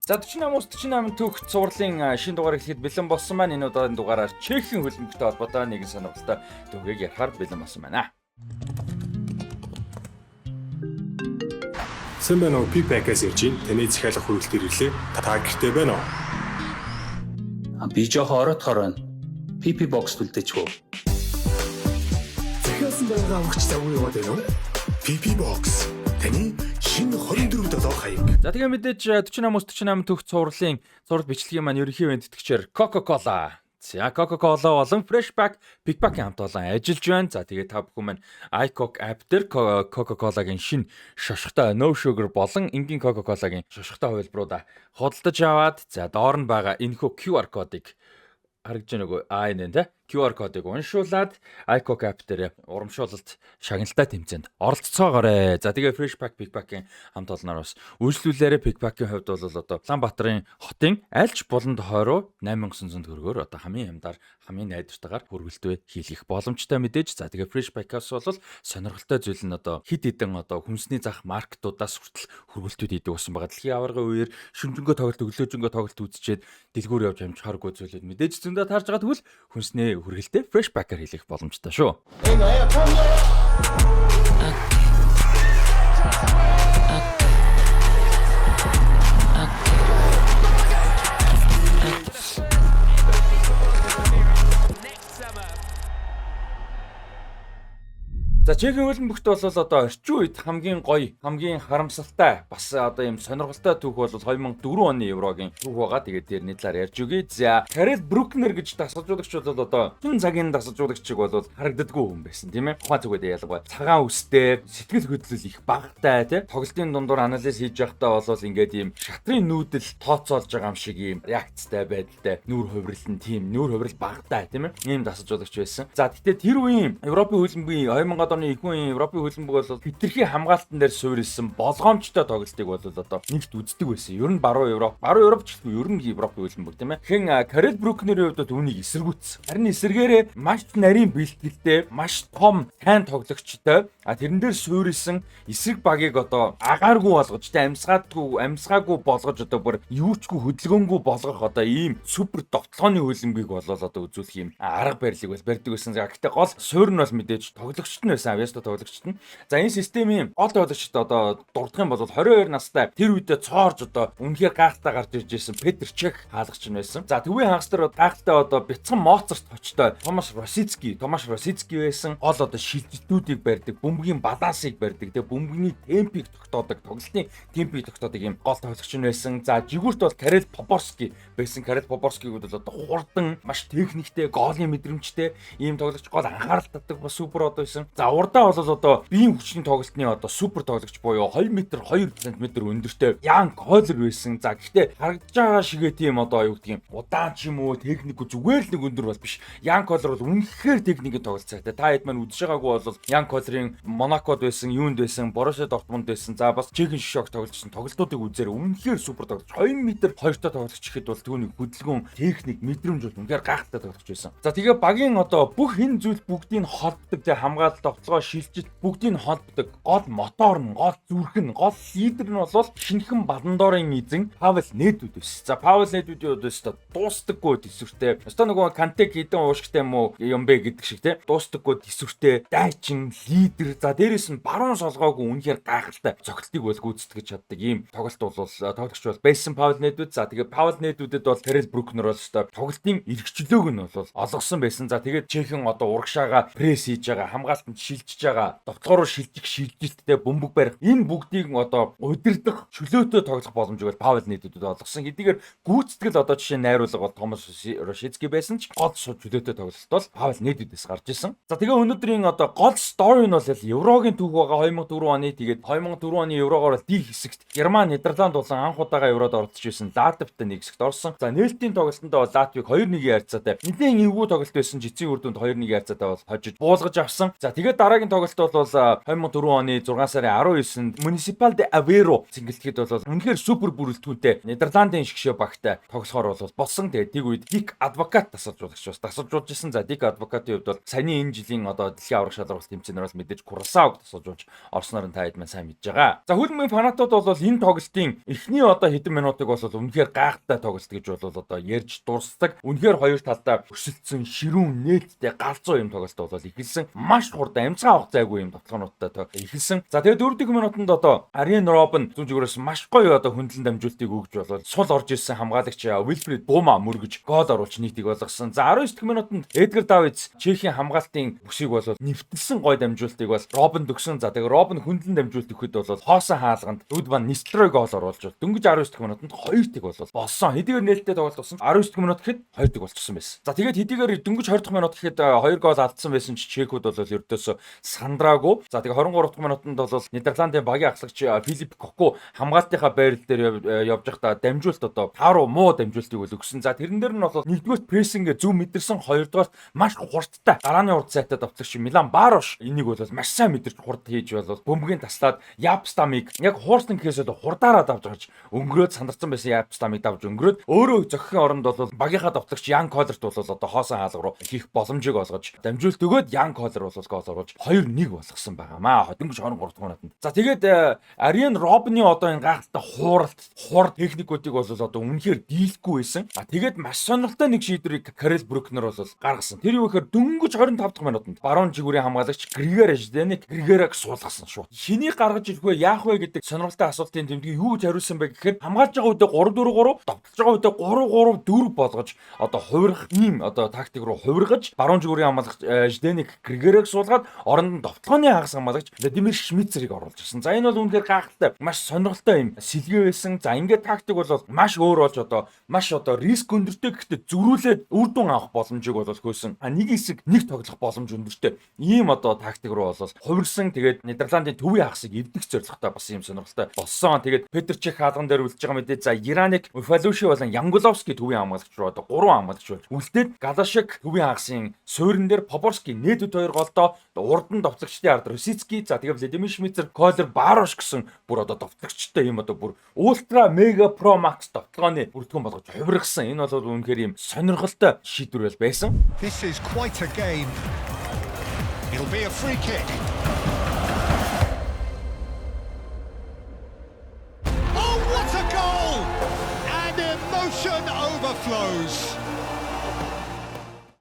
За 48 төгс цувралын шинэ дугаар эхлэхэд бэлэн болсон маань энэ удаагийн дугаараар Чехийн хөлбөмбөгтэй холбоотой нэгэн сонирхолтой төгөөг ярихаар бэлэн болсон байна. Сайн байна уу? Пипэкээс ирж байна. Таны захиалга хүрэлт ирлээ. Та гэртээ байна уу? Би жоохон ороодохоор байна. PP box төлдөж хөө. Захиалсан байгаа өгч завгүй яваад байна уу? PP box. Таны шинэ 24 долоо хаяг. За тэгээ мэдээж 48 төгс цувралын зураг бичлэгийн маань ерөнхий вэндтгэгчээр Coca-Cola. За Coca-Cola болон Freshback Pickpack-ийн хамт олон ажиллаж байна. За тэгээ та бүхэн маань iCoke app дээр Coca-Cola-гийн шинэ шошготой No Sugar болон энгийн Coca-Cola-гийн шошготой хувилбаруудаа худалдаж аваад за доор нь байгаа энэхүү QR кодыг харагдж байна уу? Энэ тэ QR кодыг уншуулад iCoke app дээр урамшуулалт шагналтай тэмцээнд оролцоогоорой. За тэгээ Freshback Pickpack-ийн хамт олноор бас үйлчлүүлээрээ Pickpack-ийн хувьд бол одоо Улаанбаатарын хотын альч булан тохойроо 8900 төгрөгөөр одоо хамгийн хямдар хамгийн найдвартайгаар хүргэлтвэ хийх боломжтой мэдээж. За тэгээ Freshback-аас бол сонирхолтой зүйл нь одоо хид хідэн одоо хүнсний зах маркетуудаас хүртэл хүргэлтүүд хийдэг болсон байгаа. Дэлхийн аваргын үеэр шүнжэнгөө тоглолт өглөөжөнгөө тоглолт үзчихэд дэлгүүр явж амжихааргүй зүйлүүд мэдээж зөндөө таарж байгаа тэгвэл хүнсний хүргэлтээ Freshback-аар хийх боломжтой шүү. За Чехийн хөлбөмбөгт бол одоо орчин үед хамгийн гоё, хамгийн харамсалтай бас одоо юм сонирхолтой түүх бол 2004 оны Еврогийн түүх байгаа. Тэгээд тэрний талаар ярьж өгье. За Карел Брукнер гэж дасгалжуулагч бол одоо хүн цагийн дасгалжуулагчиг бол харагддаггүй хүн байсан тийм ээ. Ухаан зүгээд ялангуяа цагаан үстэй, сэтгэл хөдлөл их багтай тий. Тоглолтын дундуур анализ хийж байхдаа бол ингээд ийм шатрын нүүдэл тооцоолж байгаа юм шиг ийм реакцтай байдалтай, нүүр хувирлан тийм, нүүр хувирал багтай тийм ээ. Ийм дасгалжуулагч байсан. За тэгтээ тэр үеийн Европын хөлбөмбөгийн 2000 оны их үеийн Европын хөлбөмбөг бол хитрхи хамгаалтан дээр суурилсан болгоомжтой тоглолтыг бол одоо нэгт үздэг байсан. Ер нь баруун Европ ч гэхгүй ер нь Европын хөлбөмбөг тийм ээ. Хэн Карел Брукнерийн хувьд түүнийг эсэргүүцсэн. Харин эсэргээрээ маш нарийн бэлтгэлтэй, маш том сайн тоглогчтой тэрэн дээр суурилсан эсрэг багийг одоо агааргүй болгож амьсгаагүй болгож одоо бүр юучгүй хөдөлгөөнгүй болгох одоо ийм супер довтлооны хөлбөмбөгийг бол одоо үзүүлэх юм арга барилыг бол барьдаг байсан. Гэхдээ гол суурь нь бол мэдээж тоглогчт нь байсан. Авьяастай тоглогчт нь. За энэ системийн гол тоглогчд одоо дурдах юм бол 22 настай тэр үедээ цоорж одоо үнэхээр гайхалтай гарч ирж байсан Петр Чех хаалгач нь байсан. За төвийн хагас дээр гайхалтай одоо бяцхан Моцарт хочтой Томаш Росицки байсан. Гол одоо шилжилтүүдийг барьдаг, бөмбөгийн балансыг барьдаг, тэгээ бөмбөгийн темпийг тогтоодог, тоглолтын темпийг тогтоодог юм гол тоглогч нь байсан. За жигүүрт бол Карел Попорский байсан. Карел Попорскиг бол одоо хурдан, маш техниктэй, гоолын мэдрэмжтэй ийм тоглогч гол анхаарал татдаг бас супер одоо байсан. За урдаа бол одоо биеийн хүчний тоглолтны одоо супер тоглогч буюу 2 м 2 см өндөртэй Ян Койлер байсан. За гэхдээ харагдаж байгаа шигээ тийм одоо юу гэдгийг удаан ч юм уу техникгүй зүгээр л нэг өндөр бол биш. Ян Койлер бол үнэхээр техникийн тоглолт цагтай. Та хэд маань үзэж байгаагүй бол Ян Койлерийн Монакод байсан, Юунд байсан, Боруссия Дортмунд байсан. За бас Чехийн шок тоглолцсон тоглолтуудыг үзээр үнэхээр супер тоглолт. 2 м 2 та тоглолч гэхэд бол түүний хөдөлгөөн, техник, мэдрэмж бол үнэхээр гайхалтай тоглолч байсан. За тэгээ багийн одоо бүх энэ зүйл бүгдийг холбдог тэ хамгаалалт тоглоо шилжилт бүгдийг холбдог гол мотор нь, гол зүрх нь, гол лидер нь бол шинэхэн баландорын эзэн Павел Недвед байсан. За Павел Недведийн өдөөс дуустдаггүй төсвөртэй. Өстө нөгөө Кантег хэдэн уушгтай юм бэ гэдэг шиг те. Дуустдаггүй төсвөртэй, дайчин, лидер. За дээрэс нь баруун солгоогүй үнэхээр гайхалтай цогцлтыг бол гүйцэтгэж чаддаг ийм тоглолт бол тоглогч бол байсан Павел Недвед. За тэгээд Павел Недведэд бол Карел Брукнер бол тоглолтын эрхчлөөг нь бол олгосон байсан. За тэгээд Чехэн одоо урагшаага пресс хийж байгаа, хамгаалтанд шилжиж байгаа, довтлогоор шилжих шилжилттэй бөмбөг барих энэ бүгдийг одоо удирдах, чөлөөтэй тоглох боломжийг бол Павел Недведэд олгосон. Хэдийгээр гүйцэтгэл одоо жишээ найруулга бол Томаш Росицки байсан ч гол чөлөөтэй тоглолт бол Павел Недведээс гарч ирсэн. За тэгээ өнөөдрийн одоо гол стори нь бол Еврогийн түүх байгаа 2004 оны. Тэгээд 2004 оны Еврогоор ди хэсэгт Герман, Нидерланд болон анх удаага Еврод оролцож байсан Латвитай нэг хэсэгт орсон. За нээлтийн тоглолтондоо Латвиг 2-1 харьцаатай нэлээд эвгүй тоглолт байсан. Жицийн үр дүнд 2-1 харьцаатай бол хожиж буулгаж авсан. За тэгээд дараагийн тоглолт бол 2004 оны 6 сарын 19-нд Municipal de Aveiro цэнгэлтгэд бол үнэхээр супер бүрэлдэхүүнтэй Нидерландын шгшээ багтай тоглохоор бол болсон. Тэгээд тийг үед Дик Адвокат тасалжуулагч бас тасалжуулжсэн. За Дик Адвокатын хувьд бол саяны энэ жилийн одоо дэлхийн аврах шалралт тэмцээнээс мэдээж Курасаог тасалжуулж орсноор нь та хэд маань сайн мэдж байгаа. За хөлбөмбөгийн фанатууд бол энэ тоглолтын эхний одоо хэдэн минутыг бол үнэхээр гайхалтай тоглолт гэж бол одоо ярьж дуусдаг. Үнэхээр хоёр талдаа өсөлтсөн ширүүн нээлттэй галзуу юм тоглолт бол ихэлсэн. Маш хурдан амцгаа авах зайгүй юм тоглоомнуудтай ихэлсэн. За тэгээд 4 дахь минутанд одоо Arjen Robben зүүн зүгээрээс маш гоё одоо хөндлөн дамжуултыг өгж болоод сул орж ирсэн хамгаалагч Wilfried Boma мөргөж гол оруулж нийтийг болгосон. За 19 дахь минутанд Edgar Davids Чехийн хамгаалтын бүсийг бол нэвтэлсэн гоё дамжуултыг бол Robben төгсөн. За тэгээд Robben хөндлөн дамжуулт өгөхөд бол хоосон хаалганд Ludvan Nistelrooy гол оруулж дөнгөж 19 дахь минутанд 2 тэг бол болсон. Хэдийгээр нээлттэй тоглолт болсон. 19 дахь минут гэхэд 2 тэг болчихсон байсан. За тэгээд хэдийгээр дөнгөж 20 дахь минут гэхэд 2 гол алдсан байсан ч чекүүд бол ердөөсө сандраагүй. За тэгээд 23 дахь минутанд бол Нидерландын багийн ахлагч Philippe Cocu хамгаалтынхаа байрал дээр явж байхдаа дамжуулт одоо тааруу муу дамжуултыг бол өгсөн. За тэрэн дээр нь бол нэгдүгээр прессингээ зөв мэдэрсэн, хоёрдугаар маш хурдтай дарааны урд сайтай давтагч Milan Baros энийг бол маш сайн мэдэрч хурд хийж бол бөмбөгийн таслаад Yapstamыг яг хуурсан гэхээс хурдаараа давж гарч өнгөрөөд сандарсан байсан Yapstamыг давж өнгөрөөд өөрөө зохихийн оронд бол багийнхаа давтагч Jan Kollert бол одоо хоосон хаалга руу хийх боломжийг олгож дамжуулт өгөөд Jan Koller бол гол оруулж 2-1 болгосон байгаамаа. Дөнгөж 23 дахь минутанд. За тэгээд Arjen Robben-ийн одоо энэ гайхалтай хурд техникүүдийг бол одоо үнэхээр дийлэхгүй байсан. Тэгээд маш сонирхолтой нэг шийдвэрийг Karel Brückner бол гаргасан. Тэр юу гэхээр дөнгөж 25 дахь минутанд баруун жигүүрийн хамгаалагч Grigor Zdenek суулгасан шууд. Хэнийг гаргаж ирэх вэ? Яах вэ гэдэг сонирхолтой асуултын тэмдгийг юу гэж хариулсан бэ гэхээр хамгаалж байгаа үедээ 3-4-3, давталж байгаа үедээ 3-3-4 болгож одоо хувирах ийм одоо тактик руу хувиргаж баруун жигүүрийн хамгаалагч Zdenek Grigorыг суулгаад оронд нь довтлооны хагас хамгаалагч Vladimir Schmitzerийг оруулж ирсэн. За энэ бол үнэхээр гайхалтай, маш сонирхолтой юм сэлгээ байсан. За ингээд тактик бол маш өөр болж одоо маш одоо риск өндөртэй гэхдээ зөрүүлээд үр дүн авах боломжийг бол хөөсөн. Нэг хэсэг нэг тоглох боломж өндөртэй. Ийм одоо тактик руу бол хувирсан. Тэгээд Нидерландын төвийн хагасыг эвдэх зорилготой бас юм сонирхолтой болсон. Тэгээд Petr Cech хаалган дээр үлдэж байгаа мэдээ. За Яник Фалуши болон Янголовский төвийн хамгаалагч руу одоо 3 хамгаалагч болж үлдээд Галашек төвийн хагасын суурин дээр Poborski нээдэд 2 голдоо урд нь довтлогчдын ард Rosicki за тэгээд Vladimir Schmitzer, Koller, Baros гэсэн бүр одоо довтлогчтой юм одоо бүр Ultra Mega Pro Max довтлооны бүрдгэн болгож хувиргасан. Энэ бол үнэхээр юм сонирхолтой шийдвэр байсан. This is quite a game. It'll be a free kick. Oh, what a goal! And emotion overflows.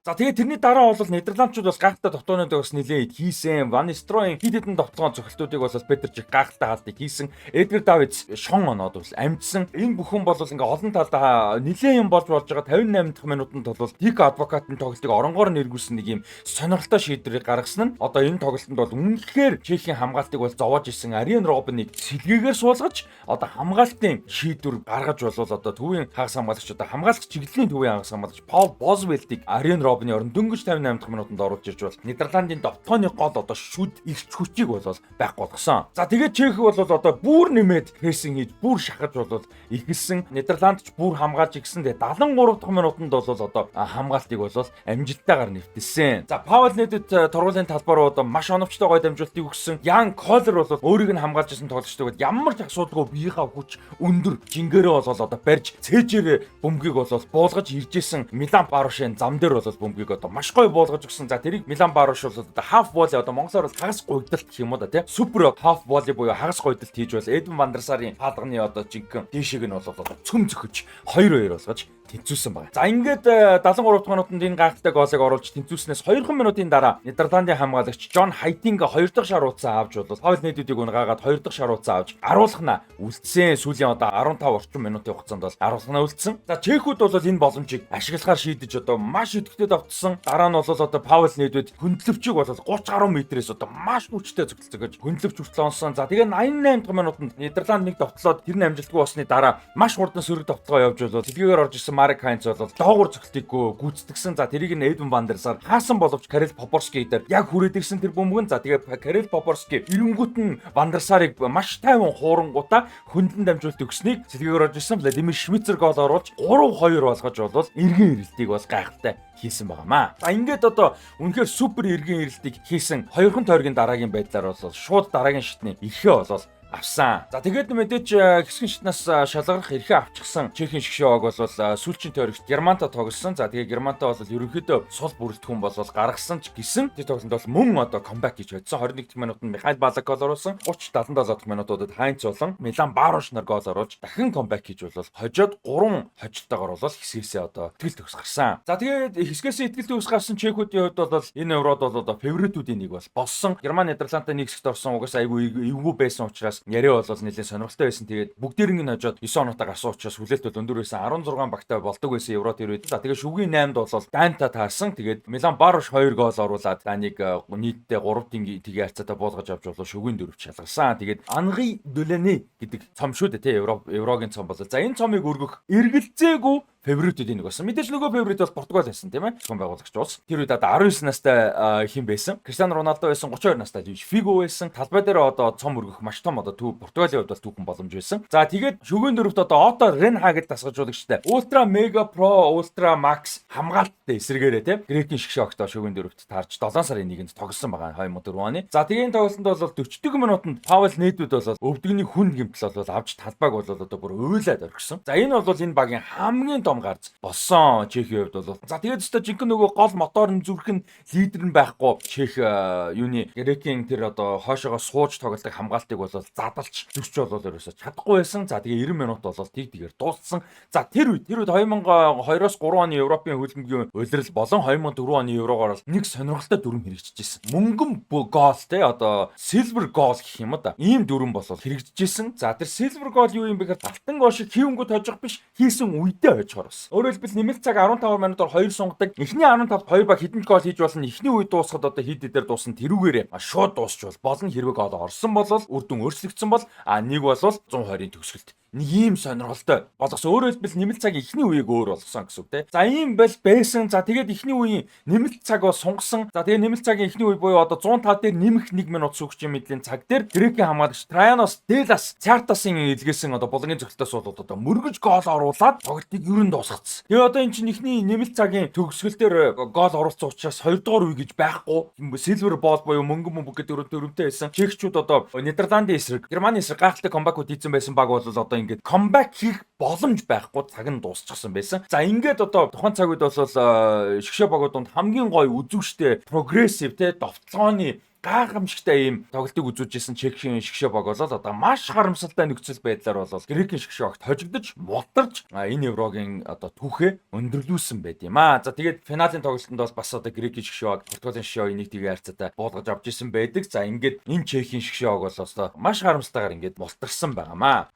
За тэгээд тэрний дараа бол Нидерландчууд бас гайхалтай тоглоомнууд бас нэлээд хийсэн. Van Nistelrooy хэд хэдэн тоглоом цогцолтуудыг бас Petr Cech гайхалтай хаалтыг хийсэн. Edgar Davids шон оноод бас амжсан. Энэ бүхэн бол ингээ олон талдаа нэлээд юм болж байгаа 58 дахь минутанд бол Dick Advocat-ын тоглолтыг оронгоор нэргүүлсэн нэг юм сонирхолтой шийдвэрийг гаргасан нь одоо энэ тоглолтод бол үнэхээр Чехийн хамгаалтыг бол зовоож ирсэн Arjen Robben-ыг сэлгээгээр суулгаж одоо хамгаалтын шийдвэр гаргаж болвол одоо төвийн хагас хамгаалагч одоо хамгаалагч чиглэлийн төвийн хагас хамгаалагч Paul Boswell-ыг Arjen Robben-ийн оронд дөнгөж 58 дахь минутанд оруулж ирж бол Нидерландын довтлооны гол одоо шүд ирч хүчийг бол байхгүй болгосон. За тэгээд Чех бол одоо бүр нэмээд прессинг хийж бүр шахаж бол ихэлсэн. Нидерландч бүр хамгаалж игсэн. Тэгээд 73 дахь минутанд бол одоо хамгаалтыг бол амжилттайгаар нэвтэлсэн. За Паул Недвед тургуулын талбаар одоо маш оновчтой гой дамжуултыг өгсөн. Jan Koller бол өөрийг нь хамгаалж ирсэн тоглогчтой ямар ч асуудалгүй биеийнхаа хүч өндөр жингэрээ бол одоо барьж цээжээр бөмбөгийг бол буулгаж иржсэн. Milan Baros-ын зам дээр бол бөмбөгийг одоо маш гоё буулгаж өгсөн. За тэрийг Milan Baros бол одоо half volley одоо монголоор хагас гойдолт гэх юм уу да тий. Супер half volley буюу хагас гойдолт хийж бол Edwin van der Sar-ын хаалганы одоо жинхэнэ дээшийг нь бол цөм зөхөж 2-2 болгож тэнцүүлсэн байна. За ингээд 73 дахь минутанд энэ гайхалтай голыг оруулж тэнцүүлснээс 2 минутын дараа Нидерландын хамгаалагч John Heiting 2 дахь шарууцаа авч бол Паул Недведийг унагаагаад 2 дахь шарууцаа авч аруулхна үлдсэн. Сүүлийн одоо 15 орчим минутын хугацаанд бол аруулхна үлдсэн. За Чехүүд бол энэ боломжийг ашиглахаар шийдэж одоо маш өдөртөд автсан. Дараа нь бол одоо Паул Недвед хөндлөвчийг бол 30 гаруй метрээс одоо маш хүчтэй зөвлөж хөндлөвч хүртэл онсон. За тэгээ 88 дахь минутанд Нидерланд нэг довтлоод тэр нь амжилтгүй болсны дараа маш хурдан сөрөг довтлогоо явж бол дэлгээр орж ирсэн Марк Хайнц бол доогуур цогцлыг гүйцэтгсэн. За тэрийг нь Эдвин Ван дер Сар хаасан боловч Карел Попорски дээр яг хүрээд ирсэн тэр бөмбөг нь. За тэгээ Карел Попорски эренгүүт нь Ван дер Сарыг маш тайван хуурангуудаа хөндлөн дамжуулт өгснийг сэлгээгээр орж ирсэн. Владимир Швейцер гол оруулж 3-2 болгож болвол эргэн ирэлтийг бас гайхалтай хийсэн байгаамаа. За ингээд одоо үнэхээр супер эргэн ирэлтийг хийсэн 2хан тойргийн дараагийн байдлаар бол шууд дараагийн шатны эрхээ болол авсан. За тэгээд мэдээч хэсгийн шатнаас шалгарах эрхээ авчихсан Чехийн шгшөөг бол сүүлчийн тойрогт Германта тоглосон. За тэгээд Германта бол ерөнхийдөө сул бүрэлдэхүүн бол гаргасан ч гэсэн тэр тоглолтод бол мөн одоо камбэк хийж чадсан. 21 дахь минутанд Михаил Балак гол оруулсан. 30-77 дахь минутуудад Хайнц болон Милан Баруш нар гол оруулж дахин камбэк хийж бол хожоод 3 хожилтойгоор бол хэсгээсээ одоо итгэл төгс гарсан. За тэгээд хэсгээсээ итгэл төгс гарсан чекүүдийн хувьд бол энэ еврод бол одоо фаворитуудын нэг бол болсон. Герман Нидерландтай нэг хэсэгт орсон угаасаа айгүй эвгүй байсан учраас яриа бол нэлээд сонирхолтой байсан. Тэгээд бүгдээрийн нь хожоод 9 оноотой гарсан учраас хүлээлт бол өндөр байсан. 16 багтай болдог байсан евро тэр үед. За тэгээд шүгийн 8-д бол Данта таарсан. Тэгээд Милан Баруш 2 гол оруулаад нэг нийтдээ 3 тгээ харьцаатай буулгаж авч болоо шүгийн 4-т шалгарсан. Тэгээд Анри Делане гэдэг цом шүү дээ тий еврогийн цом болоо. За энэ цомыг өргөх эргэлзээгүй фаворитуудын нэг болсон. Мэдээж нөгөө фаворит бол Португал байсан тийм ээ. Зохион байгуулагч улс. Тэр үед одоо 19 настай хэн байсан? Криштиано Роналдо байсан, 32 настай Фиго байсан. Талбай дээр одоо цом өргөх маш том одоо Португалийн хувьд бол түүхэн боломж байсан. За тэгээд шүгэн дөрөвт одоо Ото Ренхаг дасгалжуулагчтай Ультра Мега Про Ультра Макс хамгаалттай эсрэгээрээ тийм Грекийн шгшөөгт шүгэн дөрөвт таарч 7 сарын 1-нд тоглосон байгаа 2004 оны. За тэгээд тоглолтод бол 40 минутанд Паул Недвид бол өвдөгний хүн гэмтэл бол авч талбайг бол одоо бүр уйлаад орхисон. За энэ бол энэ багийн хамгийн том гарц болсон Чехийн хувьд бол. За тэгээд өстой жинхэнэ нөгөө гол мотор нь зүрх нь лидер нь байхгүй Чех юуны Грекийн тэр одоо хоошоогоо сууж тоглолтыг хамгаалтыг бол задалж зүрч бол ерөөсө чадахгүй байсан. За тэгээ 90 минут бол тийгээр дууссан. За тэр үед 2002-оос 3 оны Европын хөлбөмбөгийн улирал болон 2004 оны Еврогоор нэг сонирхолтой дүрм хэрэгжижсэн. Мөнгөн гол те одоо silver goal гэх юм да. Ийм дүрм бол хэрэгжижсэн. За тэр silver goal юу юм бэ гэхээр алтан гол шиг хийнгүүд хожих биш хийсэн үедээ хожихоор бас. Өөрөөр хэлбэл нэмэлт цаг 15 минутаар 2 сунгадаг. Эхний 15-д 2 баг хэдэн гол хийж болно. Эхний үед дуусахад одоо хэд дээр дуусна тэрүүгээрээ шууд дуусч болно. Хэрвээ гол орсон бол үр дүн өөрчлөгдсөн бол нэг бол 120-ийн төгсгөлт. Нэг ийм сонирхолтой болгосон. Өөрөөр хэлбэл нэмэлт цаг эхний үеийг өөр болгосон гэсэн үг те. За ийм байсан. За тэгээд эхний үеийн нэмэлт цаг бол сунгасан. За тэгээд нэмэлт цагийн эхний үе буюу одоо 105 дээр нэмэх 1 минут сүүгчийн мэдлийн цаг дээр Грекийн хамгаалагч Траянос Делас Чартасын илгээсэн одоо булангийн цогцлоос бол одоо мөргөж гол оруулаад тоглолтыг ерөн дуусгацсан. Тэгээд одоо эн чинь эхний нэмэлт цагийн төгсгөл дээр гол оруулсан учраас 2 дугаар үе гэж байхгүй. Silver ball буюу мөнгөн гэдэг төрөмтэй байсан. Чехчүүд одоо Нидерландын эсрэг, Германы эсрэг гайхалтай камбэкүүд хийсэн байсан баг бол одоо ингээд камбэк хийх боломж байхгүй цаг нь дуусчихсан байсан. За ингээд одоо тухайн цаг үед бол шгшөө багуудад хамгийн гоё үзүүштэй прогрессив те довтлооны гайхамшигтай ийм тоглолтыг үзүүлжсэн Чехийн шгшөө баг бол одоо маш харамсалтай нөхцөл байдлаар бол Грекийн шгшөөгт хожигдож мултарч энэ еврогийн одоо түүхээ өндөрлүүлсэн байт юм аа. За тэгээд финалийн тоглолтод бол бас одоо Грекийн шгшөөг Португалийн шгшөөг энийг тэгээ харьцаатай буулгаж авч исэн байдаг. За ингээд энэ Чехийн шгшөөг бол одоо маш харамсалтайгаар ингээд мултарсан байгаамаа.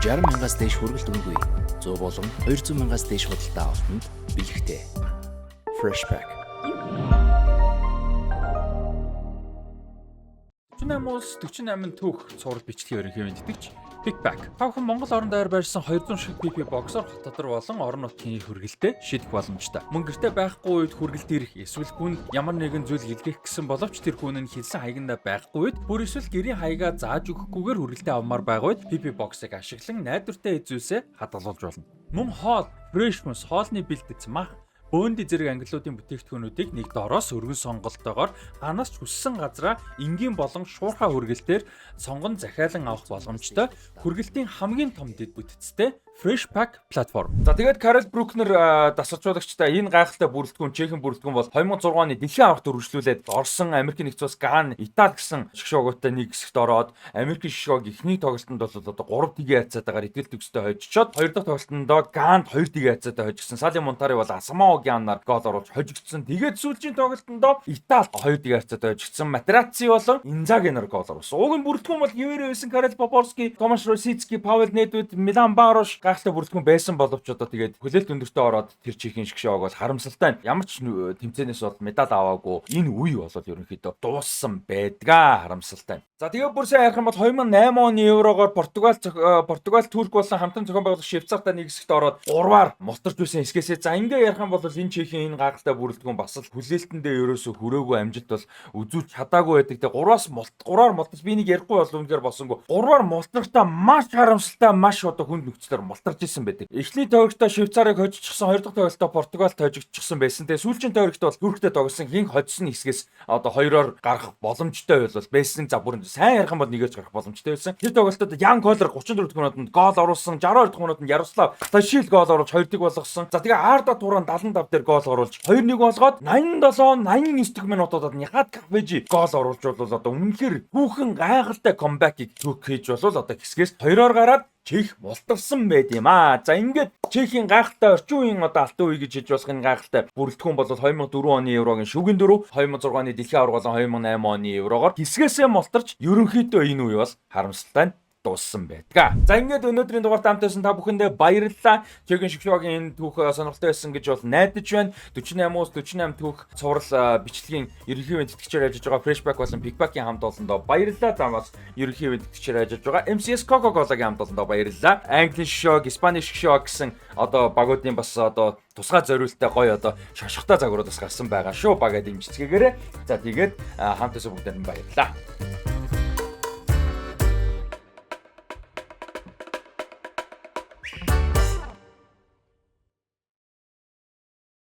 $60,000-аас дээш хүргэлт үнэгүй 100 болон 200,000-аас дээш худалдаа авалтанд бэлэгтэй. Freshback. 48 түүх цуврал бичлэгийн өрийн хэмжигдэгч Pickback. Тавхан Монгол орон даяар байрсан 200 шиг PP боксоор хот дотор болон орон нутгийн хүргэлтэд шийдэх боломжтой. Мөн гэртээ байхгүй үед хүргэлт ирэх эсвэл хүн ямар нэгэн зүйл илгээх гэсэн боловч тэр хүн нь хэлсэн хаягнда байхгүй үед бүр эсвэл гэрийн хаягаа зааж өгөхгүйгээр хүргэлтээ авмаар байгаа үед PP боксыг ашиглан найдвартай эзүүсээ хадгалуулж болно. Мөн хоол, фрешмус, хоолны бэлтгэц мах бөөнд зэрэг ангиллуудын бүтээгдэхүүнүүдийг нэг дороос өргөн сонголтоогоор ханаас ч хүссэн газраа энгийн болон шуурхай хүргэлтээр сонгон захиалан авах боломжтой. Хүргэлтийн хамгийн том дэд бүтцтэй Freshpack платформ. За тэгээд Карл Брукнер дасгалжуулагчтай энэ гайхалтай бүрэлдэхүүн Чехийн бүрэлдэхүүн бол 2006 оны дэлхийн аварт үргэлжлүүлээд Орсон, Америкийн нэгдсэн улс, Ган, Итали гэсэн шгшөөгөөтэй нэг хэсэгт ороод Америкийн шгшөөг эхний тоглолтод бол одоо 3 тгийн хацаатайгаар итгэл төгстэй хожичоод хоёр дахь тоглолтод Ганд 2 тгийн хацаатай хожигдсан. Сали Монтари бол Асамаогянаар гол оруулж хожигдсан. Тэгээд сүүлчийн тоглолтод Итали 2 тгийн хацаатай хожигдсан. Матераци болон Инзагинаар гол оруулсан. Уг нь бүрэлдэхүүн бол хിവэрэ байсан Карел Попорски, Томаш Росицки, Паул Недвид, Милан Баруш, гайхалтай бүрэлдэхүүн байсан боловч одоо тэгээд хүлээлт өндөртөө ороод тэр чихийн шгшоог бол харамсалтай нь ямар ч тэмцээнээс бол медаль аваагүй энэ үе бол ерөнхийдөө дууссан байдгаа харамсалтай. За тэгээд бүр сайн ярих юм бол 2008 оны еврогоор Португал Турк болсон хамтран зохион байгуулах Швейцартай нэг хэсэгт ороод 3-аар мултарч байсан хэсгээсээ за ингээ ярих юм бол энэ чихийн энэ гайхалтай бүрэлдэхүүн бас л хүлээлтэндээ ерөөсө хүрээгүй амжилт бол үзүүлж чадаагүй байдаг. Тэгээд 3-аар мултарч би нэг ярихгүй бол үнэхээр босонгүй. 3-аар мултартаа маш харамсалтай маш одоо хүнд нөхцлөөр мултарч исэн байдаг. Эхний тойрогтой Швейцарыг хожижчихсан, хоёр дахь тойрогтой Португалд хожигдчихсан байсан. Тэгээд сүүлчийн тойрогт бол Турктэй тоглосон хин хоцсон хэсгээс одоо 2-оор гарах боломжтой бол байсан. За бүр сайн ярих юм бол нэгэж гарах боломжтой байсан. Тэр тоглолтод Ян Колер 34 дахь минутанд гол оруулсан, 62 дахь минутанд Ярослав Ташил гол оруулж 2-1 болгосон. За тэгээ Арда Туран 75 дээр гол оруулж 2-1 болгоод 87, 89 дахь минутуудад Нихат Кафежи гол оруулж бол одоо үнэхээр хүүхэн гайхалтай комбакийг хийж болвол одоо хэсгээс 2-оор гараад Чих мултарсан байд юм аа. За ингээд Чехийн гайхалтай орчин үеийн одоо алтан үе гэж хэлж болох энэ гайхалтай бүрэлдэхүүн бол 2004 оны еврогийн шүгэн дөрөв, 2006 оны дэлхийн аварга болон 2008 оны еврогоор хэсгээсээ мултарч ерөнхийдөө энэ үе бол харамсалтай нь дууссан байдаг. За ингээд өнөөдрийн дугаарт хамтайсан та бүхэндээ баярлалаа. Чехийн шгшогийн түүх сонирхолтой байсан гэж бол найдаж байна. 48-аас 48 түүх цуврал бичлэгийн ерөнхий ивент тэтгэгчээр ажиллаж байгаа Freshback болон Pickback-ийн хамт олондоо баярлалаа. Замаас ерөнхий ивент тэтгэгчээр ажиллаж байгаа MCS Coca-Cola-гийн хамт олондоо баярлалаа. Англи шгшог, Испани шгшог гэсэн одоо багуудын бас одоо тусгай зориулттай гоё одоо шошготой загварууд бас гарсан байгаа шүү. Багаа дэмжицгээгээрээ. За тэгээд хамтайсан бүгдээр нь баярлалаа.